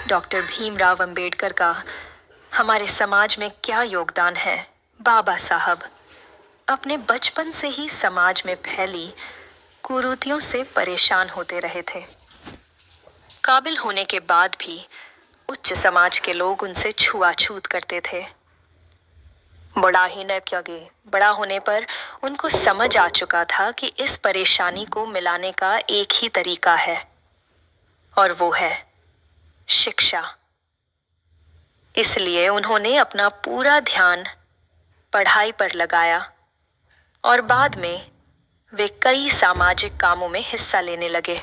Doctor Bhimrao Ambedkar का हमारे समाज में क्या योगदान है। बाबा साहब अपने बचपन से ही समाज में फैली कुरीतियों से परेशान होते रहे थे। काबिल होने के बाद भी उच्च समाज के लोग उनसे छुआछूत करते थे। बड़ा होने पर उनको समझ आ चुका था कि इस परेशानी को मिलाने का एक ही तरीका है, और वो है शिक्षा। इसलिए उन्होंने अपना पूरा ध्यान पढ़ाई पर लगाया और बाद में वे कई सामाजिक कामों में हिस्सा लेने लगे।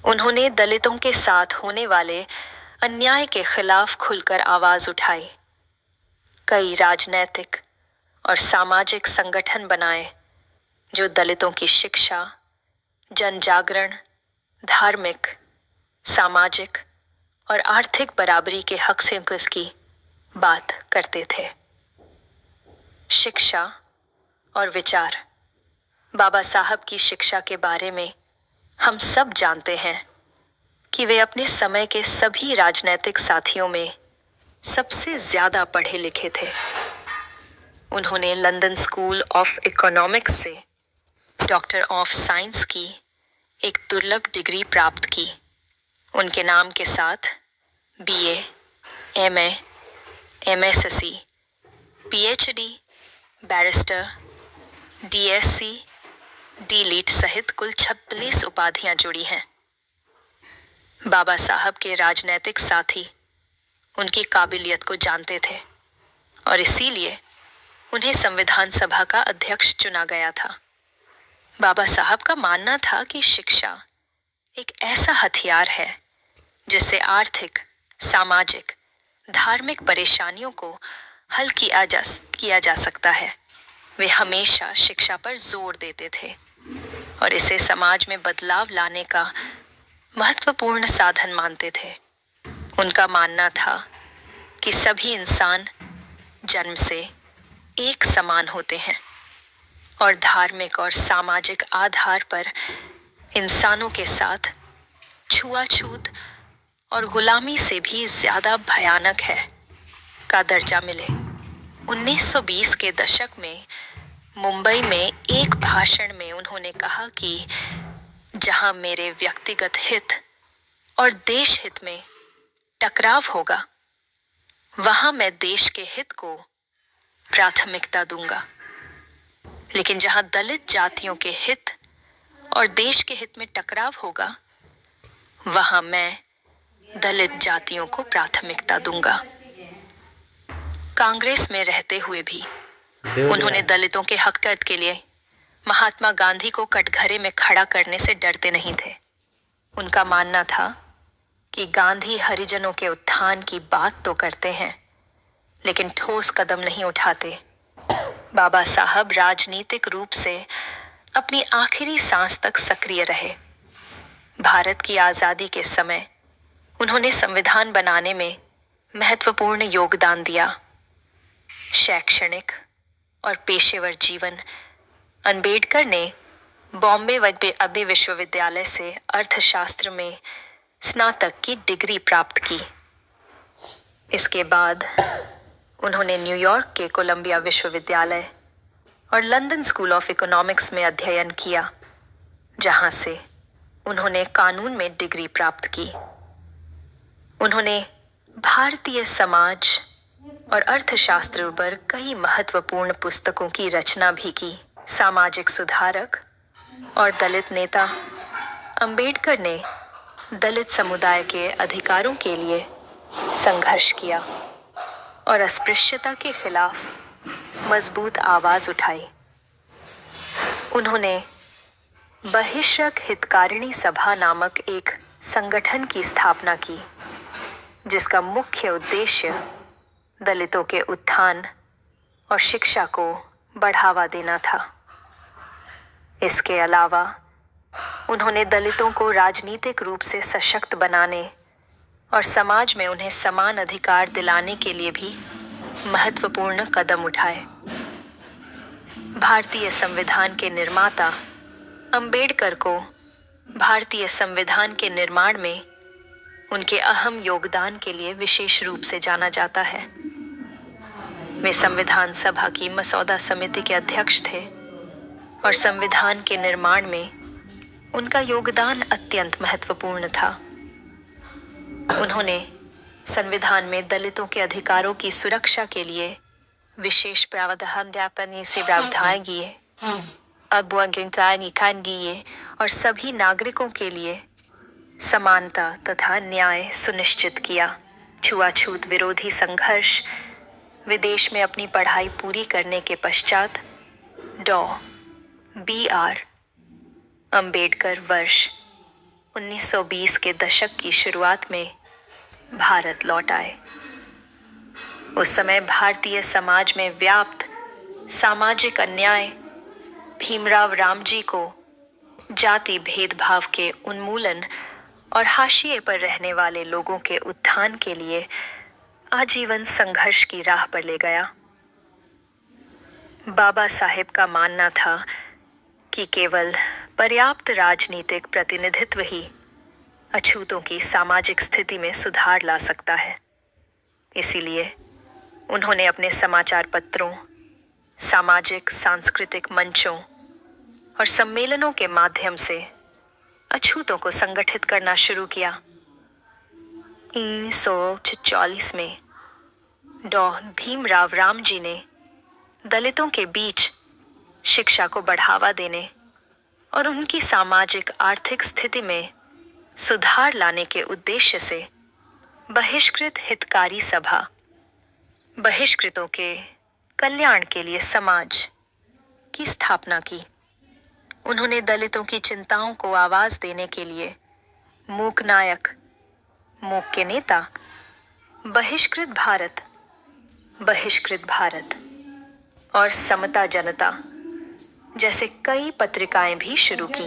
उन्होंने दलितों के साथ होने वाले अन्याय के खिलाफ खुलकर आवाज उठाई। कई राजनैतिक और सामाजिक संगठन बनाए जो दलितों की शिक्षा, जन जागरण, धार्मिक, सामाजिक और आर्थिक बराबरी के हक से की बात करते थे। शिक्षा और विचार। बाबा साहब की शिक्षा के बारे में हम सब जानते हैं कि वे अपने समय के सभी राजनैतिक साथियों में सबसे ज्यादा पढ़े लिखे थे। उन्होंने लंदन स्कूल ऑफ इकोनॉमिक्स से डॉक्टर ऑफ साइंस की एक दुर्लभ डिग्री प्राप्त की। उनके नाम के साथ BA, MA, MSc, PhD, barrister, DSc, D.Litt सहित कुल 26 उपाधियां जुड़ी हैं। बाबा साहब के राजनैतिक साथी उनकी काबिलियत को जानते थे और इसीलिए उन्हें संविधान सभा का अध्यक्ष चुना गया था। बाबा साहब का मानना था कि शिक्षा एक ऐसा हथियार है जिससे आर्थिक, सामाजिक, धार्मिक परेशानियों को हल किया जा सकता है। वे हमेशा शिक्षा पर जोर देते थे और इसे समाज में बदलाव लाने का महत्वपूर्ण साधन मानते थे। उनका मानना था कि सभी इंसान जन्म से एक समान होते हैं और धार्मिक और सामाजिक आधार पर इंसानों के साथ छुआछूत और गुलामी से भी ज्यादा भयानक है का दर्जा मिले। 1920 के दशक में मुंबई में एक भाषण में उन्होंने कहा कि जहां मेरे व्यक्तिगत हित और देश हित में टकराव होगा, वहां मैं देश के हित को प्राथमिकता दूंगा, लेकिन जहां दलित जातियों के हित और देश के हित में टकराव होगा, वहां मैं दलित जातियों को प्राथमिकता दूंगा। कांग्रेस में रहते हुए भी उन्होंने दलितों के हक के लिए महात्मा गांधी को कटघरे में खड़ा करने से डरते नहीं थे। उनका मानना था कि गांधी हरिजनों के उत्थान की बात तो करते हैं, लेकिन ठोस कदम नहीं उठाते। बाबा साहब राजनीतिक रूप से अपनी आखिरी सांस तक सक्रिय रहे। भारत की आज़ादी के समय उन्होंने संविधान बनाने में महत्वपूर्ण योगदान दिया। शैक्षणिक और पेशेवर जीवन। अंबेडकर ने बॉम्बे अब्बे विश्वविद्यालय से अर्थशास्त्र में स्नातक की डिग्री प्राप्त की। इसके बाद उन्होंने न्यूयॉर्क के कोलंबिया विश्वविद्यालय और लंदन स्कूल ऑफ इकोनॉमिक्स में अध्ययन किया, जहां से उन्होंने कानून में डिग्री प्राप्त की। उन्होंने भारतीय समाज और अर्थशास्त्र पर कई महत्वपूर्ण पुस्तकों की रचना भी की। सामाजिक सुधारक और दलित नेता अंबेडकर ने दलित समुदाय के अधिकारों के लिए संघर्ष किया और अस्पृश्यता के खिलाफ मजबूत आवाज उठाई। उन्होंने बहिष्क हितकारिणी सभा नामक एक संगठन की स्थापना की, जिसका मुख्य उद्देश्य दलितों के उत्थान और शिक्षा को बढ़ावा देना था। इसके अलावा उन्होंने दलितों को राजनीतिक रूप से सशक्त बनाने और समाज में उन्हें समान अधिकार दिलाने के लिए भी महत्वपूर्ण कदम उठाए। भारतीय संविधान के निर्माता अंबेडकर को भारतीय संविधान के निर्माण में उनके अहम योगदान के लिए विशेष रूप से जाना जाता है। वे संविधान सभा की मसौदा समिति के अध्यक्ष थे और संविधान के निर्माण में उनका योगदान अत्यंत महत्वपूर्ण था। उन्होंने संविधान में दलितों के अधिकारों की सुरक्षा के लिए विशेष प्रावधान से प्रावधान किए और सभी नागरिकों के लिए समानता तथा न्याय सुनिश्चित किया। छुआछूत विरोधी संघर्ष। विदेश में अपनी पढ़ाई पूरी करने के पश्चात डॉ. B.R. अंबेडकर वर्ष 1920 के दशक की शुरुआत में भारत लौट आए। उस समय भारतीय समाज में व्याप्त सामाजिक अन्याय, भीमराव रामजी को जाति भेदभाव के उन्मूलन और हाशिए पर रहने वाले लोगों के उत्थान के लिए आजीवन संघर्ष की राह पर ले गया। बाबा साहेब का मानना था कि केवल पर्याप्त राजनीतिक प्रतिनिधित्व ही अछूतों की सामाजिक स्थिति में सुधार ला सकता है। इसीलिए उन्होंने अपने समाचार पत्रों, सामाजिक सांस्कृतिक मंचों और सम्मेलनों के माध्यम से अछूतों को संगठित करना शुरू किया। 1946 में डॉ. भीमराव रामजी ने दलितों के बीच शिक्षा को बढ़ावा देने और उनकी सामाजिक आर्थिक स्थिति में सुधार लाने के उद्देश्य से बहिष्कृत हितकारी सभा, बहिष्कृतों के कल्याण के लिए समाज की स्थापना की। उन्होंने दलितों की चिंताओं को आवाज देने के लिए मूक नायक, मूक के नेता, बहिष्कृत भारत और समता जनता जैसे कई पत्रिकाएं भी शुरू की।